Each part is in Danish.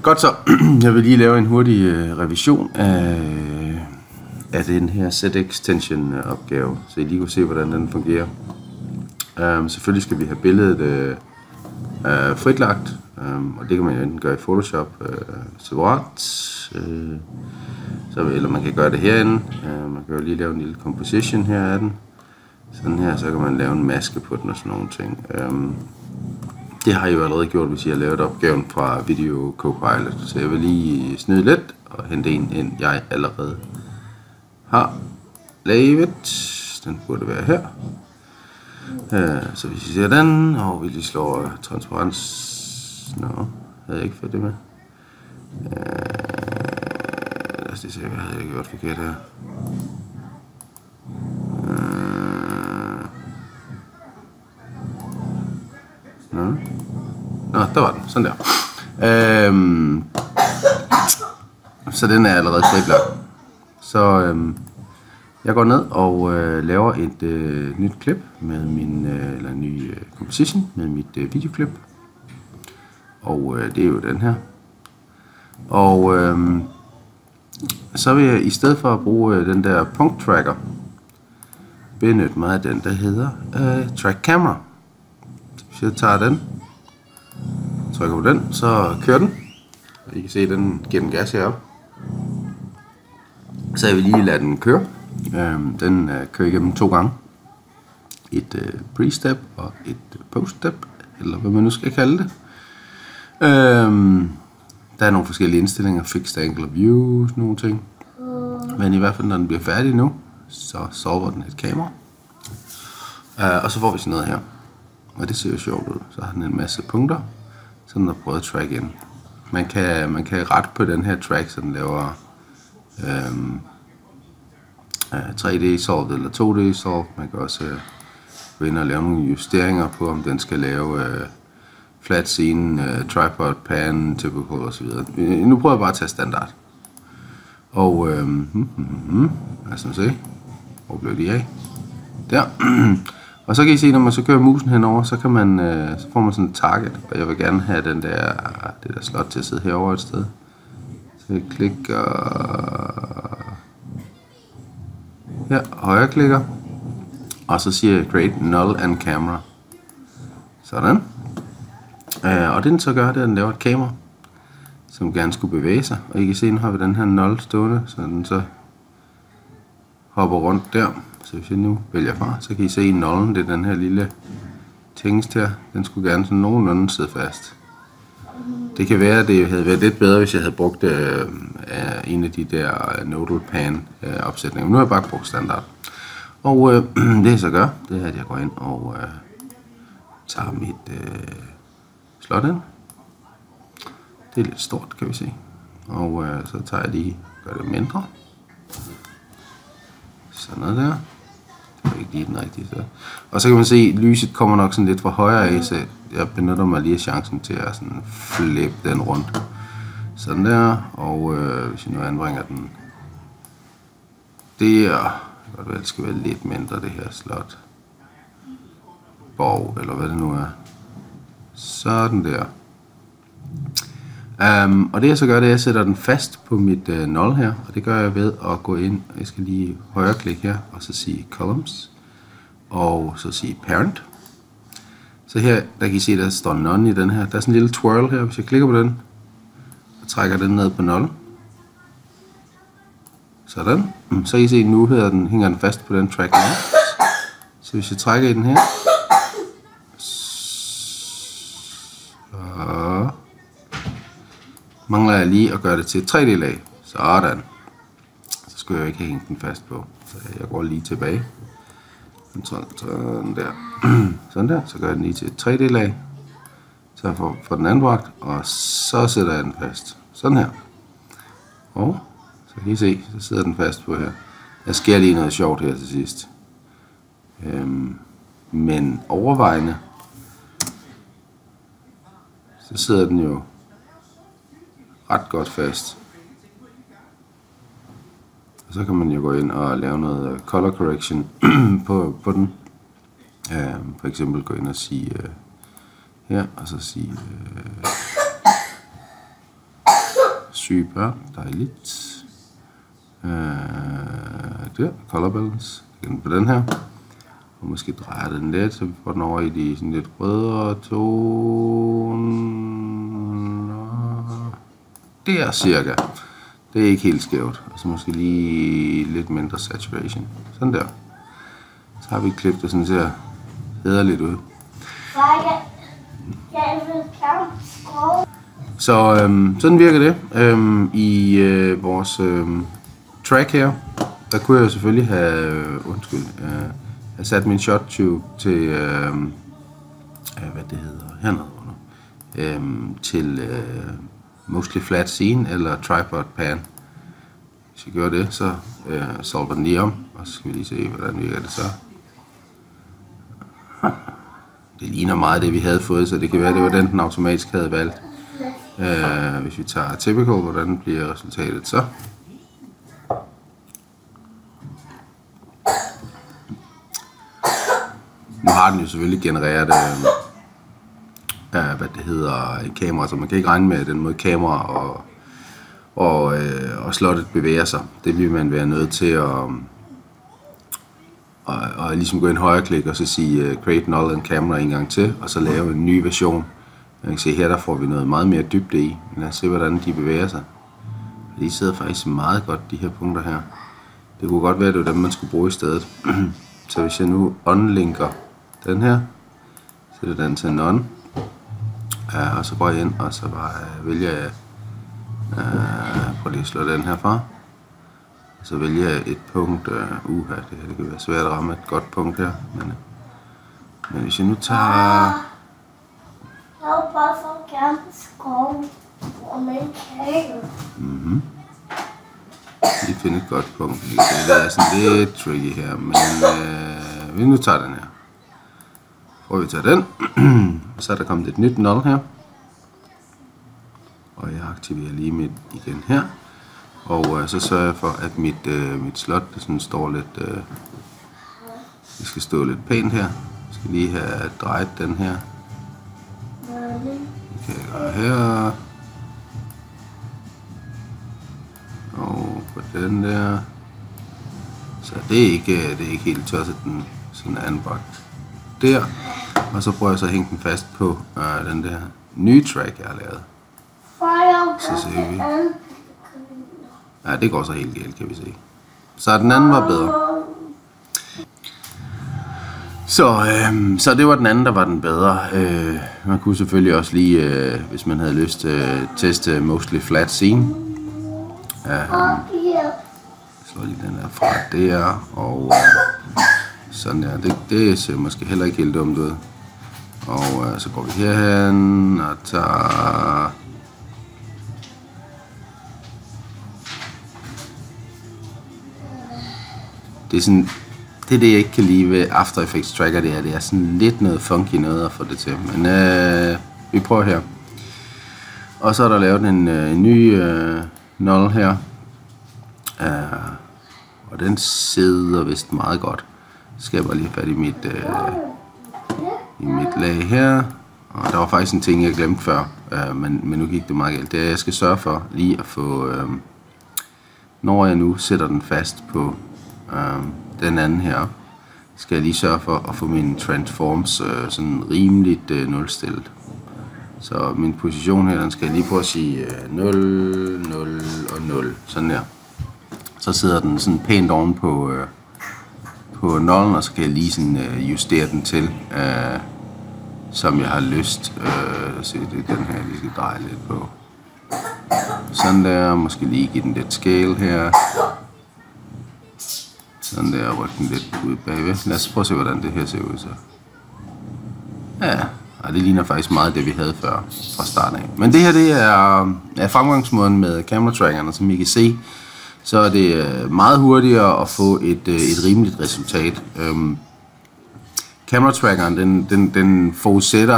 Godt så. Jeg vil lige lave en hurtig revision af den her set extension opgave, så I lige kan se, hvordan den fungerer. Selvfølgelig skal vi have billedet fritlagt, og det kan man jo enten gøre i Photoshop separat, eller man kan gøre det herinde. Man kan jo lige lave en lille composition her af den. Sådan her, så kan man lave en maske på den og sådan nogle ting. Det har jeg jo allerede gjort, hvis jeg har lavet opgaven fra Video Copilot. Så jeg vil lige snyde lidt og hente en ind, jeg allerede har lavet. Den burde være her. Så hvis I ser den, og vi lige slår transparens. Nå, havde jeg ikke fået det med. Lad os lige se, hvad havde jeg gjort forkert her. Nå, der var den. Sådan der. Så den er allerede fritlagt. Så jeg går ned og laver et nyt klip med min eller en ny composition med mit videoklip. Og det er jo den her. Og så vil jeg i stedet for at bruge den der punkt tracker benytte mig af den der hedder track camera. Så hvis jeg tager den, trykker på den, så kører den. Og I kan se, den giver den gas heroppe. Så jeg vil lige lade den køre. Den kører igennem 2 gange. Et pre-step og et post-step, eller hvad man nu skal kalde det. Der er nogle forskellige indstillinger, fixed angle of view, sådan nogle ting. Men i hvert fald, når den bliver færdig nu, så solver den et kamera. Og så får vi sådan noget her. Og det ser jo sjovt ud. Så har den en masse punkter, så den har prøvet at track ind. Man kan rette på den her track, så den laver 3D solve eller 2D solve. Man kan også gå ind og lave nogle justeringer på, om den skal lave flat scene, tripod, pan, typical osv. Nu prøver jeg bare at tage standard. Og lad os se. Hvor blev de af? Der. Og så kan I se, når man så kører musen henover, så kan man, så får man sådan en target. Og jeg vil gerne have det der slot til at sidde herovre et sted. Så jeg klikker her, højreklikker. Og så siger jeg create null and camera. Sådan. Og det den så gør, det er, at den laver et kamera, som gerne skulle bevæge sig. Og I kan se, nu har vi den her null stående, så den så hopper rundt der. Så hvis jeg nu vælger fra, så kan I se i nullen, det er den her lille tingest her. Den skulle gerne sådan nogenlunde sidde fast. Det kan være, at det havde været lidt bedre, hvis jeg havde brugt en af de der nodal pan opsætninger. Men nu har jeg bare brugt standard. Og det jeg så gør, det er, at jeg går ind og tager mit slot ind. Det er lidt stort, kan vi se. Og så tager jeg lige, gør det mindre. Sådan noget der. Det er ikke lige den rigtige sted. Og så kan man se, at lyset kommer nok sådan lidt fra højre af, så jeg benytter mig lige af chancen til at sådan flippe den rundt. Sådan der. Og hvis jeg nu anbringer den der, godt vel, det skal være lidt mindre det her slot. Borg, eller hvad det nu er. Sådan der. Og det jeg så gør, det er, at jeg sætter den fast på mit null her, og det gør jeg ved at gå ind, jeg skal lige højreklikke her, og så sige columns, og så sige parent. Så her, der kan I se, der står none i den her, der er sådan en lille twirl her, hvis jeg klikker på den, og trækker den ned på null. Sådan. Så kan I se, nu hænger den fast på den track her. Så hvis jeg trækker i den her, så mangler jeg lige at gøre det til et 3D-lag. Sådan. Så skulle jeg ikke have hængt den fast på. Så jeg går lige tilbage. Sådan der. Sådan der. Så gør jeg den lige til et 3D-lag. Så jeg får den anbragt. Og så sætter jeg den fast. Sådan her. Og så kan I se, så sidder den fast på her. Der sker lige noget sjovt her til sidst. Men overvejende, så sidder den jo ret godt fast. Og så kan man jo gå ind og lave noget color correction på den. For eksempel gå ind og sige her, og så sige Super, dejligt. Der, color balance. Igen på den her. Og måske drejer den lidt, så vi får den over i de sådan lidt rødere toner. Der cirka. Det er ikke helt skævt. Og så måske lige lidt mindre saturation. Sådan der. Så har vi et klip, der sådan ser hæderligt ud. Så sådan virker det. I vores track her, der kunne jeg selvfølgelig have, have sat min shot tube til, hvad det hedder, hernede under, til mostly flat scene eller tripod pan. Hvis jeg gør det, så solver den lige om, og så skal vi lige se, hvordan virker det så. Det ligner meget det, vi havde fået, så det kan være, det var den automatisk havde valgt. Hvis vi tager typical, hvordan bliver resultatet så? Nu har den jo selvfølgelig genereret hvad det hedder, en kamera, så man kan ikke regne med den måde kamera og slottet bevæger sig. Det vil man være nødt til at ligesom gå ind højre klik og så sige create null and camera en gang til, og så lave en ny version. Man kan se her, der får vi noget meget mere dybde i. Lad os se, hvordan de bevæger sig. De sidder faktisk meget godt, de her punkter her. Det kunne godt være, at det var dem, man skulle bruge i stedet. Så hvis jeg nu unlinker den her, sætter den til none, og så går jeg ind, og så bare vælger jeg, prøv lige at slå den her fra. Så vælger jeg et punkt, det kan være svært at ramme et godt punkt her, men hvis jeg nu tager... Jeg vil bare så gerne skove om en kage. Lige finde et godt punkt. Det er sådan lidt tricky her, men vi nu tager den her. Prøver vi at tage den. Så er der kommet et nyt null her. Og jeg aktiverer lige mit igen her. Og så sørger jeg for, at mit slot det sådan står lidt... det skal stå lidt pænt her. Jeg skal lige have drejet den her. Det kan jeg gøre her. Og på den der. Så det er ikke helt tosset, den sådan anbragt der. Og så prøver jeg så at hænge den fast på den der nye track, jeg har lavet. Så ser vi. Ja, det går så helt galt, kan vi se. Så den anden var bedre. Så det var den anden, der var den bedre. Man kunne selvfølgelig også lige, hvis man havde lyst, teste mostly flat scene. Så lige den her fra der, og sådan der. Det ser måske heller ikke helt dumt ud. Og så går vi herhen og tager... Det er sådan... Det jeg ikke kan lide ved After Effects Tracker, det er sådan lidt noget funky noget at få det til. Men vi prøver her. Og så er der lavet en ny null her. Og den sidder vist meget godt. Så skal jeg bare lige have fat i mit lag her. Og der var faktisk en ting, jeg glemte før. Men nu gik det meget galt. Det er, at jeg skal sørge for lige at få... når jeg nu sætter den fast på... den anden her, skal jeg lige sørge for at få mine transforms sådan rimeligt nulstillet. Så min position her, den skal jeg lige prøve at sige 0, 0 og 0. Sådan der. Så sidder den sådan pænt oven på nullen, og så kan jeg lige sådan justere den til, som jeg har lyst. Se, det er den her, jeg lige skal dreje lidt på. Sådan der, måske lige give den lidt scale her. Sådan der, rykke den lidt ud bagved. Lad os prøve at se, hvordan det her ser ud så. Ja, og det ligner faktisk meget det, vi havde før fra starten af. Men det her, det er fremgangsmåden med camera-trackerne, som I kan se. Så er det meget hurtigere at få et rimeligt resultat. Camera-trackeren, den forudsætter,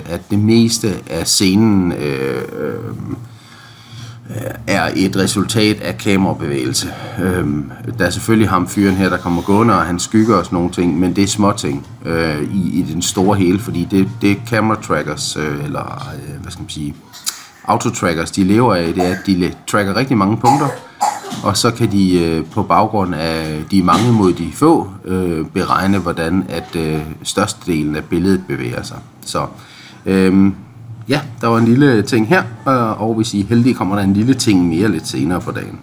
at det meste af scenen er et resultat af kamerabevægelse. Der er selvfølgelig ham fyren her, der kommer gående, og han skygger og sådan nogle ting, men det er småting i den store hele, fordi det camera trackers, eller hvad skal man sige, autotrackers de lever af, det er, at de tracker rigtig mange punkter, og så kan de på baggrund af de mange mod de få beregne, hvordan at størstedelen af billedet bevæger sig. Så ja, der var en lille ting her, og hvis I er heldige, kommer der en lille ting mere lidt senere på dagen.